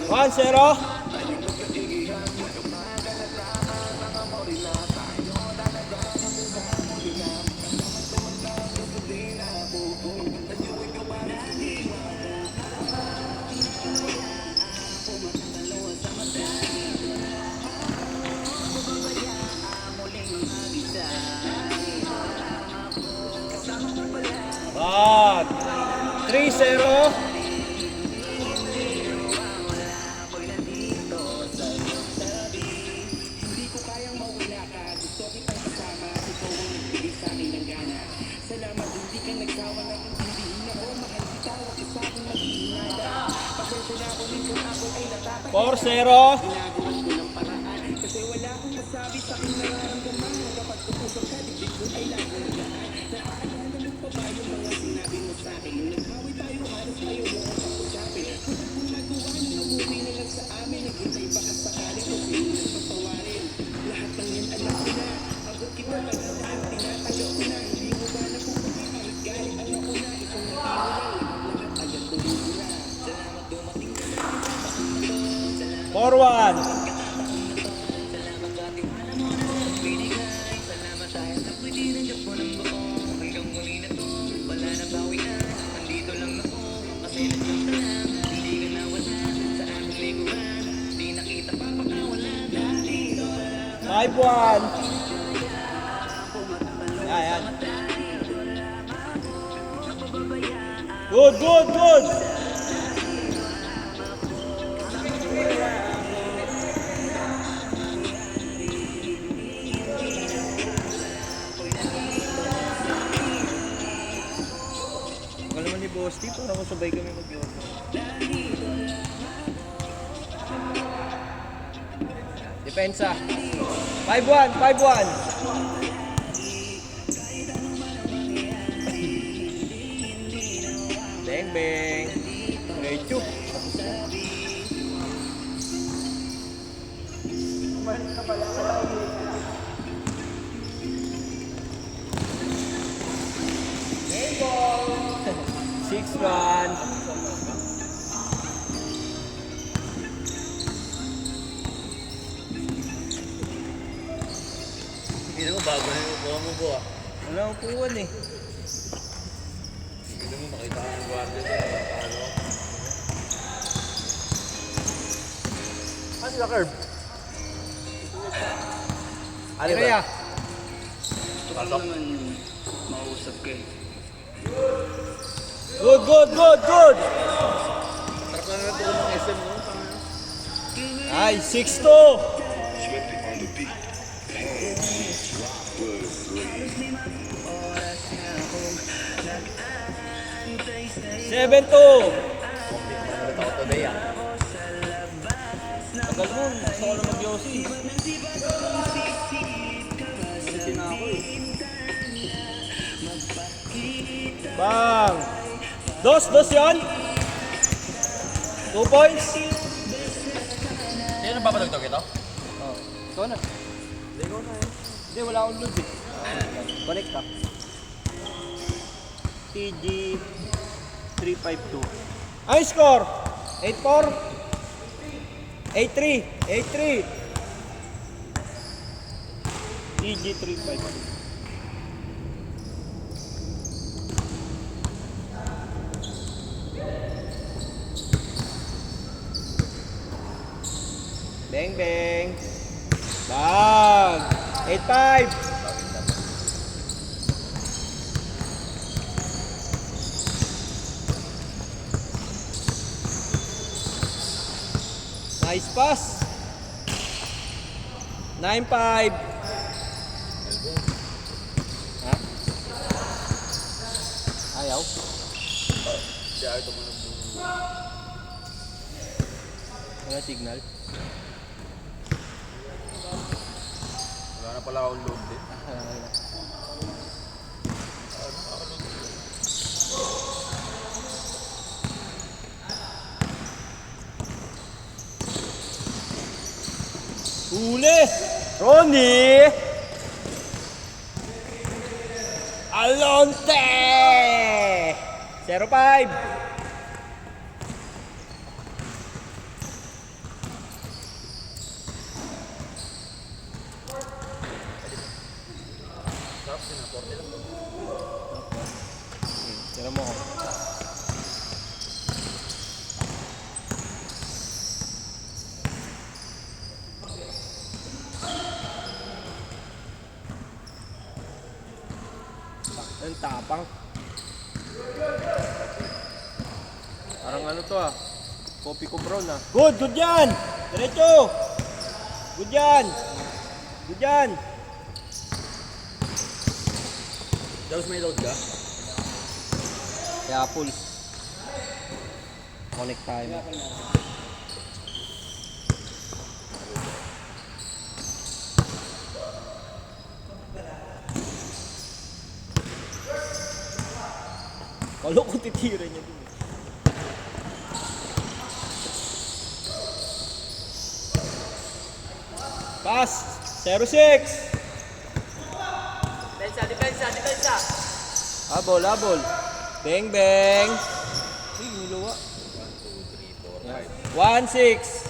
One, zero. Bad. 3-0. Four, zero. Forward. Five, one. Ayan. Good, good, good. Wala naman ni Boss T, para masabay kami mag-yoga. Depensa. 5-1, 5-1. Bang, bang. Diretso. Game ball. 6-1. Hindi mo bago na yung upuan mo po ah. Wala akong puwan eh. Hindi mo makita ang guardia sa ano. Ano sila curve? Ano ba? Kaya. Pasok. Mausap ka eh. Good, good, good, good. Sarap na natin ng SM mo. Ay, 6-2. 7-2. Ito today ah. Tagal mo, gusto ko na mag-yosi. Bang! Dos yun? 2 points? Sino papadagdag ito? Oh, ikaw na. Hindi, ikaw na eh. Hindi, wala akong load eh. Connect ka. TG 352. Ang score? 8-4? 8-3? 8-3? TG 352. Bang, bang. Bang. 8-5. Nice pass. 9-5. Ha? Ayaw. Hindi ako ito mo ng Wala signal. wala na pala akong load din. Huli! Ronnie! Alonte! 0-5. Sarap din na, 40 lang. Tira mo ko. Ang tapang. Parang ano to ah. Kopi ko brown ah. Good yan! Diretso! Good yan! Good yan! Tapos may load ka? Kaya full. Connect tayo. Kalo ko titira niya dun. Pass! 0-6! Depensa! Habol, habol. Bang, bang. Ay, niluwa. 1-6.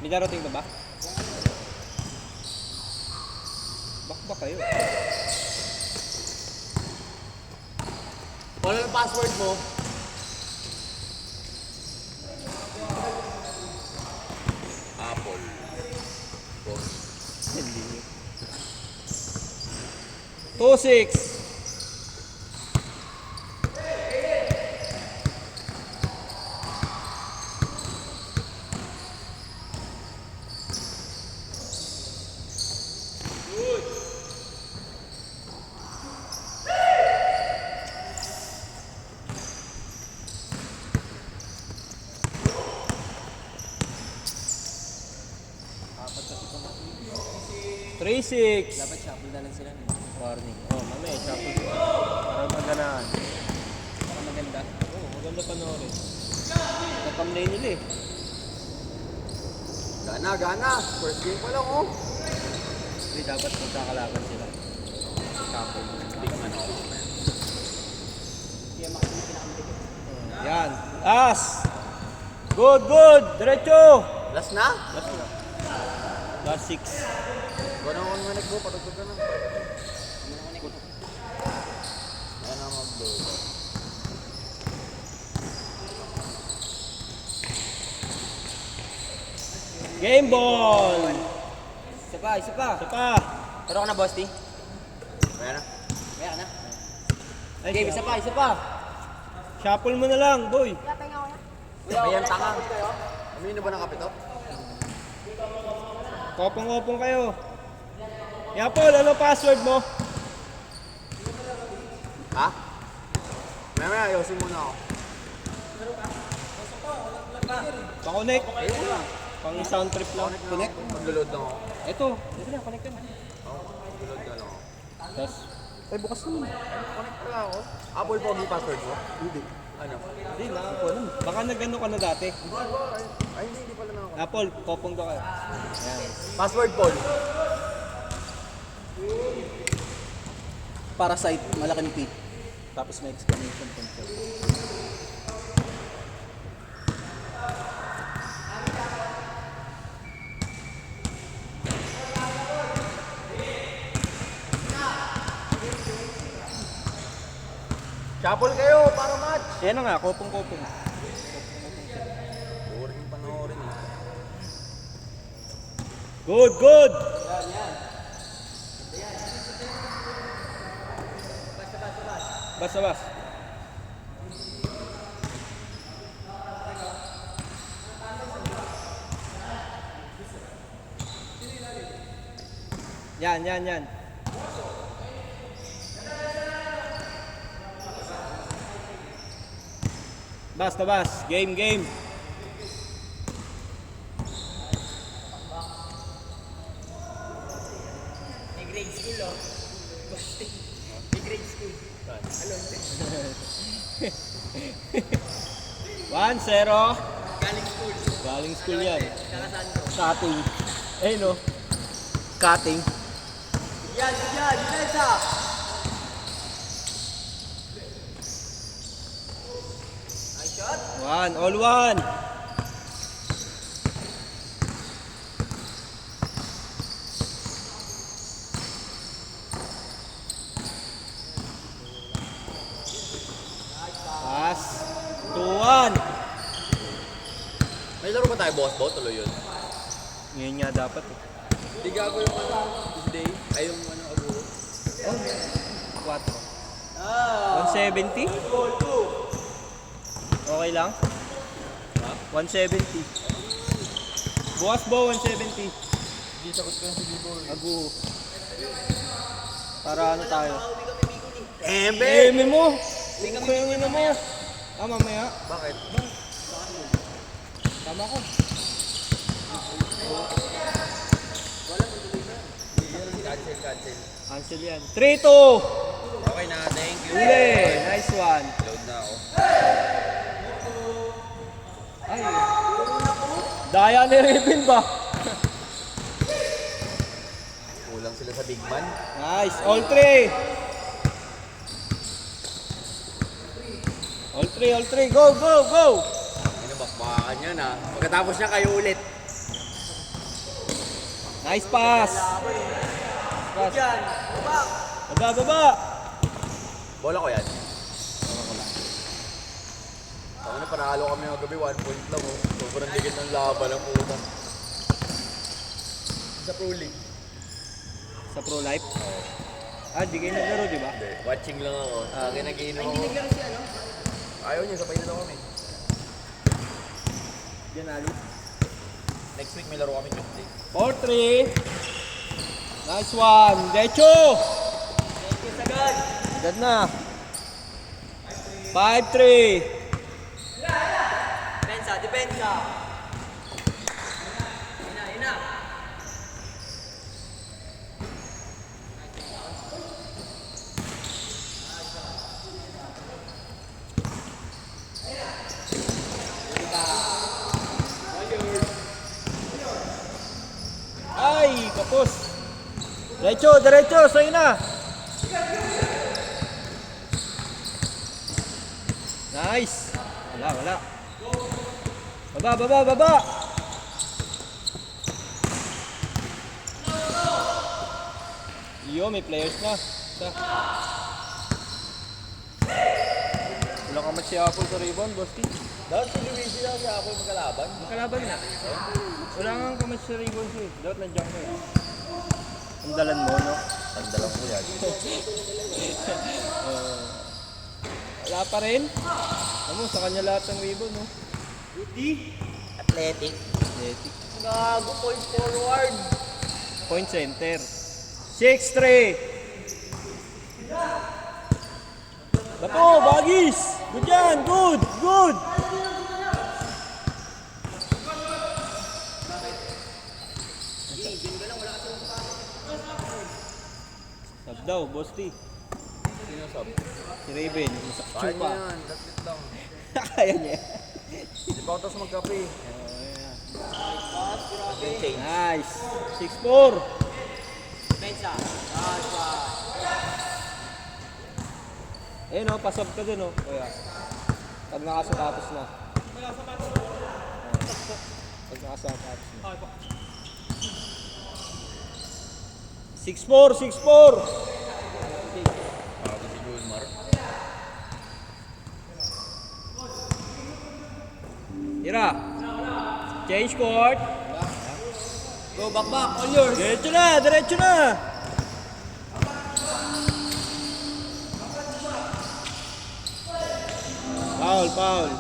May darating ba ba? Bakba kayo. Wala ng password mo. Apple. Boss. Hindi. 2-6. Three, six. Dapat shuffle na lang sila. Warning. Oh, mamaya, shuffle. Para maganaan. Para maganda. Oo, maganda panoorin. Katamlay nila eh. Gana, gana. First game pa lang, oh. Hindi, dapat magkakalaban sila. Shuffle. Big man ako. Yan. As! Good, good! Diretso! Last na? Last na. Last 6. Gano'n ako naman nag-go, patugtog ka na. Ayan na mag-load. Game ball! Isa pa. Isa pa. Pero ka na, boss, T? Ayan na. Kaya ka na. Ay, Game, isa pa. Shuffle mo na lang, boy. Ayan, tanga. Amin na ba ng kapito? Kopong-kopong kayo. Yapol, ano password mo? Ha? Maya, ayusin muna ako. Pa-connect. Pang sound trip lang. Connect? Mag-load lang ako. Ito. Ito na, connect ka na. Mag-load na lang ako. Tapos, ay bukas na. Connect pa lang ako. Apple Pogi password mo? Hindi. Ano? Hindi, nakakuha. Baka nag-ano ka na dati. Ay, hindi pala na ako. Apol, kopong daw kayo. Yan. Password, Paul. Parasite, malaking P. Tapos may exclamation point. Shuffle kayo para match. Yan na nga, kopong-kopong. Boring panoorin eh. Good, good! Basta. Yan. Bas. Game. Grade school, oh. Grade school. 1-0. Galing school. Galing school yan. Cutting. Eh no. Cutting. Yan, depensa! Nice shot. One, all one. Pass. 2-1. May laro ba tayo, boss? Tuloy yun. Ngayon nga dapat eh. Hindi gago yung Tuesday. Ay, yung Aguro. 4. 170? Okay lang? Ha? 170. Bukas ba 170? Hindi sagot ko yung si Biboy. Agu. Para ano tayo? Embe! Eme mo! Kaya mo mo. Mamaya. Bakit? Tama ko. Cancel. Cancel yan. 3-2. Okay na, thank you. Uli. Nice one. Load na ako. Ay. Daya ni Raven ba? Kulang sila sa big man. Nice. All 3. All 3. Go. Ano, bakbakan yan ha. Pagkatapos niya kayo ulit. Nice pass. Pass. Baba. Bola ko yan. Ako na, panalo kami ng gabi, 1 point lang oh. Sobrang dikit ng laban ng puta. Sa Pro League. Sa Pro Life? Di kayo naglaro, di ba? Hindi, watching lang ako. Kinagiinom ako. Ayaw niya, sabay na lang kami. Diyan, Ali. Next week may laro kami Tuesday. 4-3. Nice one. Decho. Thank you, Sagad. Agad na. 5-3. Depensa. Ina. Ay, kapos. Diretso. Sa'yo na. Nice. Wala. Baba. Iyo, may players na. Isa. Wala ka si Apple sa rebound, Bosti. Dapat si Luigi lang siya ako magkalaban. Makalaban na. Wala kang kamatch sa rebound siya. Dapat nandiyan ka eh. Ang dalan mo, no? Sandalan ko yan. Wala pa rin. Ano, sa kanya lahat ng rebound, no? Athletic. Athletic. Gago, point forward. Point center. 6-3. Bato, bagis. Good yan, good. Sab daw, Boss T. Sino sab? Si Raven, masak Kaya chupa. niya yan, that's it lang. Kaya niya. Di pa ako tapos magkape. Change. Nice. 6-4. Depensa. Eh no, pasab ka dun, no? Kaya, pag nakasapatos na. Pag nakasapatos na. 6-4. Ako si Julmar. Tira. Change court. Go, back, all yours. Diretso na. Foul.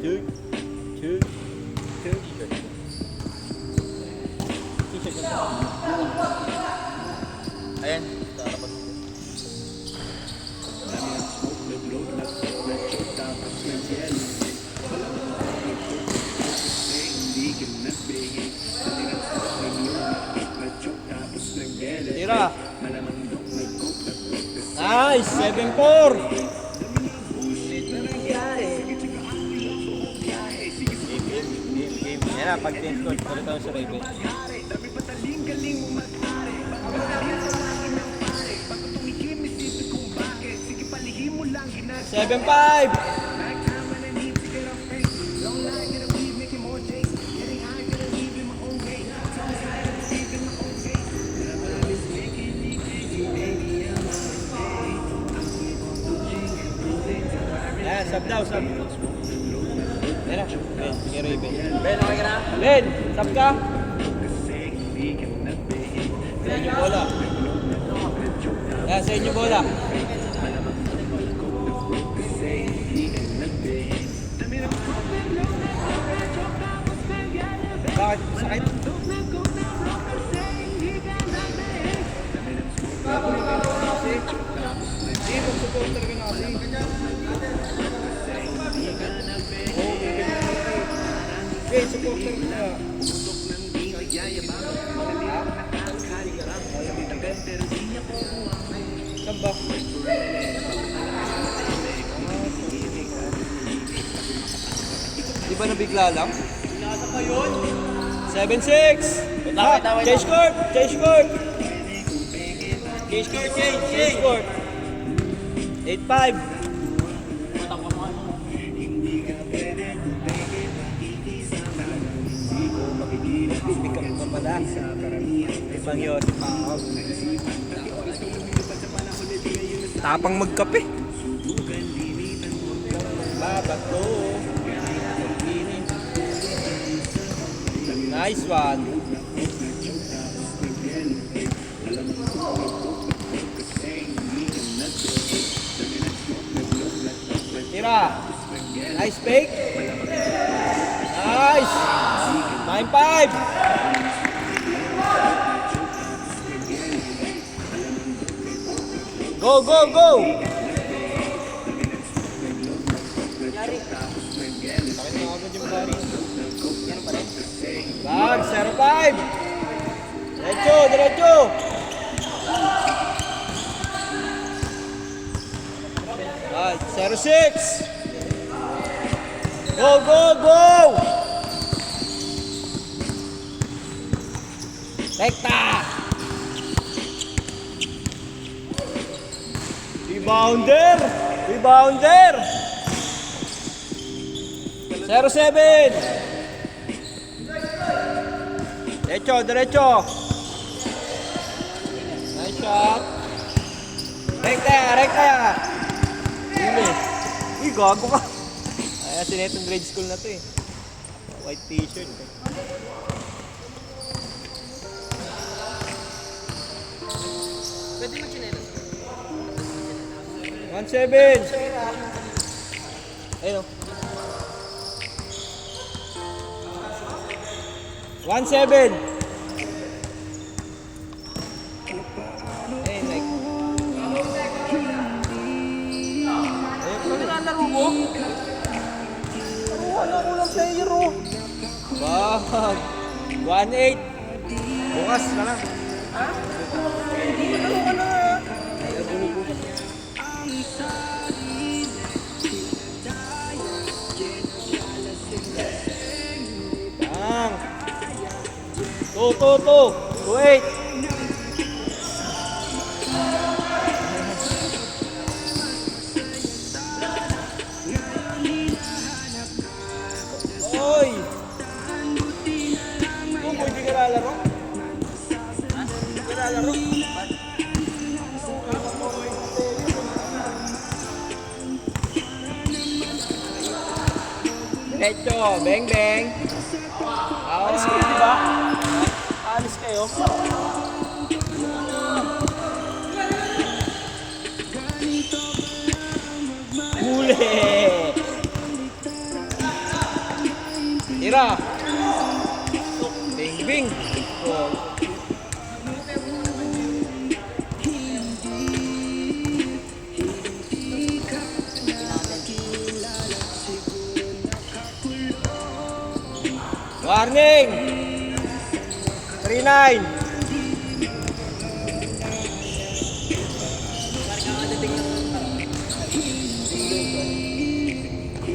Two. T-shirt na. Ayan, tatapat. Tira. Nice, 7-4. Yan na, pag 10 score, ulit tayo sa Raven. 7-5! Yan, sub daw, sub. Yan na, Ben, sige Raven. Ben, okay ka na? Ben, sub ka? Sa inyo bola. Yan, sa inyo bola. Bakit? Sakit? Hindi, mag-supporter ka na kasi. Oo, okay, supporter ka na. Saan ba? Di ba nabigla lang? 7-6! Change court! Change court! Change court, change court! 8-5! Pick up pa pala. Ibang Yossi pa ako. Tapang magkape. Babato. Nice one. Tira. Nice fake. Nice. 9-5. Go, go, go. Bakit na agad yung pari? Lag, 0-5. Diretso, diretso. Lag, 0-6. Go, go, go. Rekta. Rebounder. Rebounder. 0-7. Derecho, derecho. Nice shot. Rekta, rekta. Huli. Uy, gago ka. Ay, sinetong grade school na to eh. White t-shirt eh. Pwede mo chinelas. 1-7. Ayun o. 1-7. Ayun, like. Ayun, nilalaro mo? Wala ko lang sa hero. Bag. 1-8. Bukas na lang. Ha? Ano ka na? Bang. 2-2-2. Wait. Oy. Kung hindi ka lalaro? Ha? Hindi ka lalaro? Diretso, beng beng. Alis kayo, di ba? Alis kayo. Huli! Tira! Bing bing! Oh. Warning! 3-9!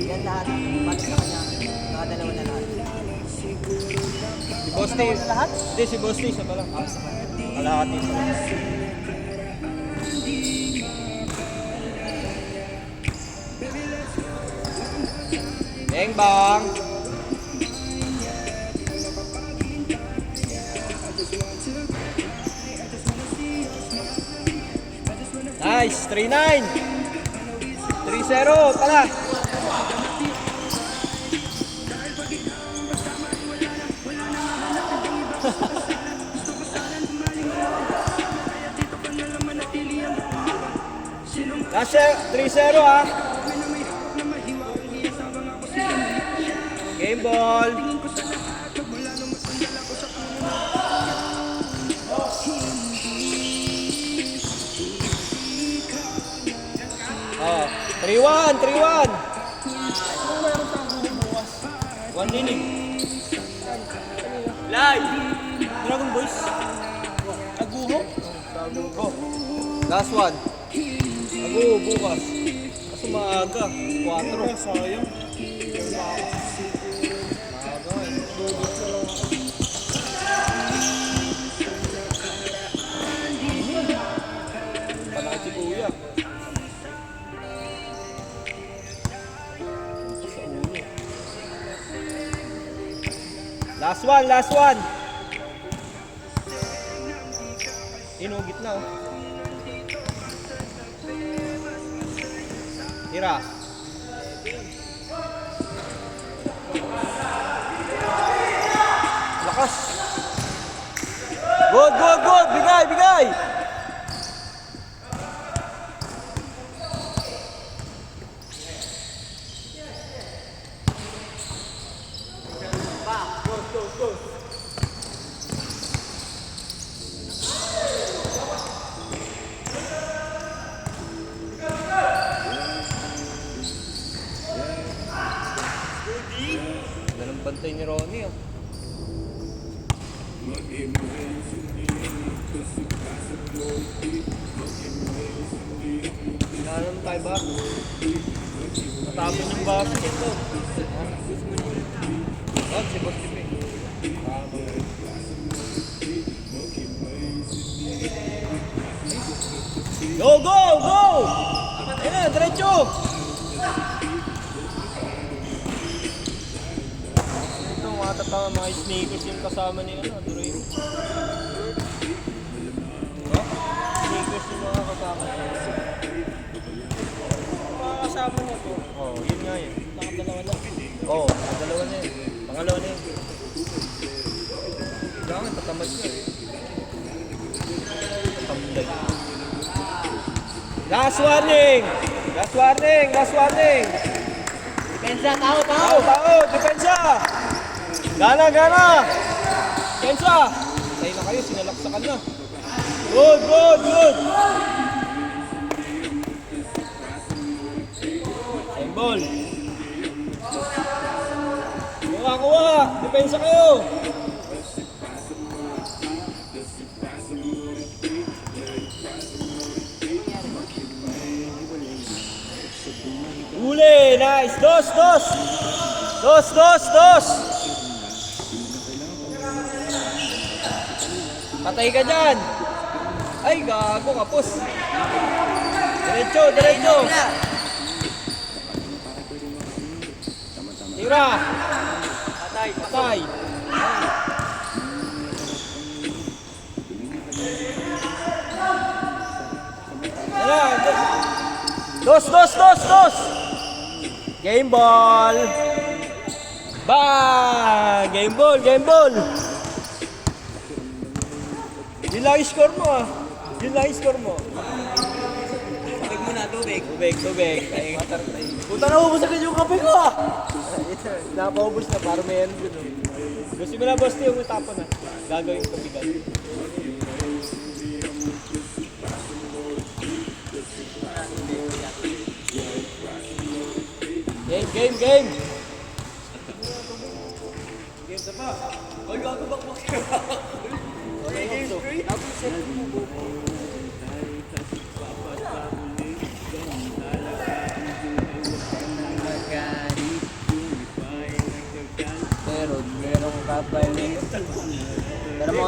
Yan lahat. Balik sa kanya. Nakadalawa na lahat. Si Bosti. lahat? Hindi, si Bosti. Isa pa lang. Kalahati sa lang. Bang bang. Nice, 3-9. 3-0 pala. Last 3-0 ah. Game ball. Oh, 3-1, 3-1. One inning. Live. Dragon Boys. Aguho. Oh. Last one. Aguho bukas. Kaso maaga. 4. Sayang. Maaga eh. Palaki si Kuya. Last one, last one. Inugit na. Tira. Lakas. Good, good, good. Bigay, bigay. Ganun bantay ni Ronnie ah. Kailangan tayo ba? Natapon yung basket to. Oh, si Boss Tipe. Go, go, go! Ayan, diretso! Ito, matatama mga sneakers yung kasama ni Duray. Sneakers yung mga kasama niya. Mga kasama niya to. Oo, yun nga yun. Nakadalawa na. Oo, nakadalawa na yun. Pangalawa na yun. Kailangan, tatamad niya eh. Tatamad. Last warning! Last warning! Last warning! Depensa, tao, Tao, tao! Depensa! Gana, gana! Depensa! Tayo na kayo, sinalaksakan na. Good, good, good! Same ball. Kuha, kuha! Depensa kayo! Uli! Nice! Dos! Dos! Dos! Dos! Dos! Patay ka dyan! Ay, gago, kapos! Diretso! Diretso! Tira! Patay! Patay! Tira! Dos! Dos! Dos! Dos! Game ball! Bang! Game ball! Game ball! Yun lang yung score mo ah. Yun lang yung score mo. Tubig muna, tubig. Tubig, tubig. Ay, Puta na, ubus agad yung kape ko ah! napaubos na para meron dun. Gusto mo na boss yung utapon na. Gagawin ko bigal. Game, game, game! Game na pa. Ay, gago bakbak ka. Okay, game straight. Meron Pero mo,